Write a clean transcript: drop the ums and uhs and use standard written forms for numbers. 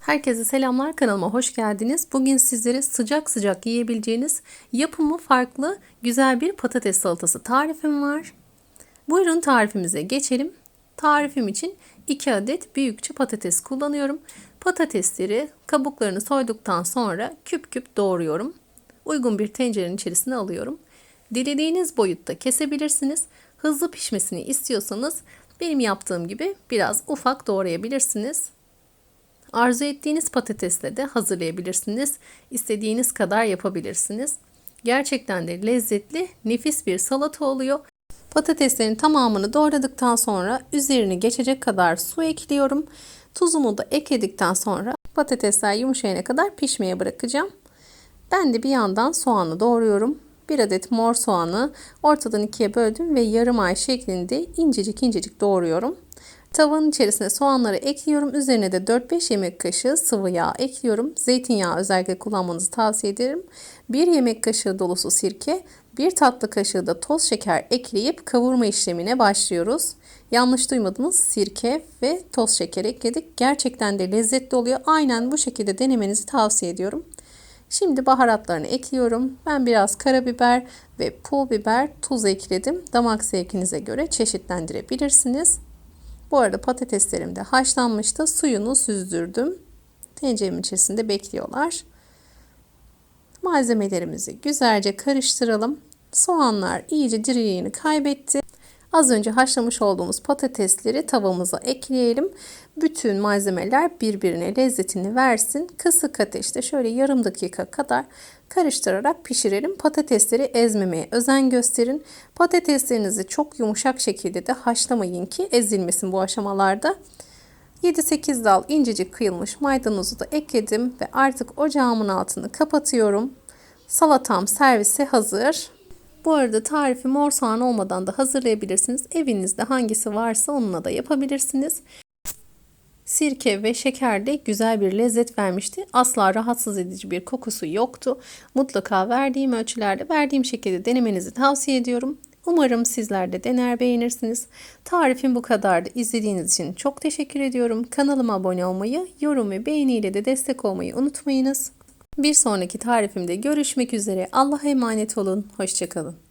Herkese selamlar, kanalıma hoş geldiniz. Bugün sizlere sıcak sıcak yiyebileceğiniz yapımı farklı güzel bir patates salatası tarifim var. Buyurun tarifimize geçelim. Tarifim için 2 adet büyükçe patates kullanıyorum. Patatesleri kabuklarını soyduktan sonra küp küp doğruyorum. Uygun bir tencerenin içerisine alıyorum. Dilediğiniz boyutta kesebilirsiniz. Hızlı pişmesini istiyorsanız benim yaptığım gibi biraz ufak doğrayabilirsiniz. Arzu ettiğiniz patatesle de hazırlayabilirsiniz. İstediğiniz kadar yapabilirsiniz. Gerçekten de lezzetli, nefis bir salata oluyor. Patateslerin tamamını doğradıktan sonra üzerine geçecek kadar su ekliyorum. Tuzumu da ekledikten sonra patatesler yumuşayana kadar pişmeye bırakacağım. Ben de bir yandan soğanı doğruyorum. 1 adet mor soğanı ortadan ikiye böldüm ve yarım ay şeklinde incecik incecik doğruyorum. Tavanın içerisine soğanları ekliyorum. Üzerine de 4-5 yemek kaşığı sıvı yağ ekliyorum. Zeytinyağı özellikle kullanmanızı tavsiye ederim. 1 yemek kaşığı dolusu sirke, 1 tatlı kaşığı da toz şeker ekleyip kavurma işlemine başlıyoruz. Yanlış duymadınız, sirke ve toz şeker ekledik. Gerçekten de lezzetli oluyor. Aynen bu şekilde denemenizi tavsiye ediyorum. Şimdi baharatlarını ekliyorum. Ben biraz karabiber ve pul biber, tuz ekledim. Damak zevkinize göre çeşitlendirebilirsiniz. Bu arada patateslerim de haşlanmıştı. Suyunu süzdürdüm. Tenceremin içerisinde bekliyorlar. Malzemelerimizi güzelce karıştıralım. Soğanlar iyice diriliğini kaybetti. Az önce haşlamış olduğumuz patatesleri tavamıza ekleyelim. Bütün malzemeler birbirine lezzetini versin. Kısık ateşte şöyle yarım dakika kadar karıştırarak pişirelim. Patatesleri ezmemeye özen gösterin. Patateslerinizi çok yumuşak şekilde de haşlamayın ki ezilmesin bu aşamalarda. 7-8 dal incecik kıyılmış maydanozu da ekledim ve artık ocağımın altını kapatıyorum. Salatam servise hazır. Bu arada tarifi mor soğan olmadan da hazırlayabilirsiniz. Evinizde hangisi varsa onunla da yapabilirsiniz. Sirke ve şeker de güzel bir lezzet vermişti. Asla rahatsız edici bir kokusu yoktu. Mutlaka verdiğim ölçülerde, verdiğim şekilde denemenizi tavsiye ediyorum. Umarım sizler de dener beğenirsiniz. Tarifim bu kadardı. İzlediğiniz için çok teşekkür ediyorum. Kanalıma abone olmayı, yorum ve beğeniyle de destek olmayı unutmayınız. Bir sonraki tarifimde görüşmek üzere. Allah'a emanet olun. Hoşça kalın.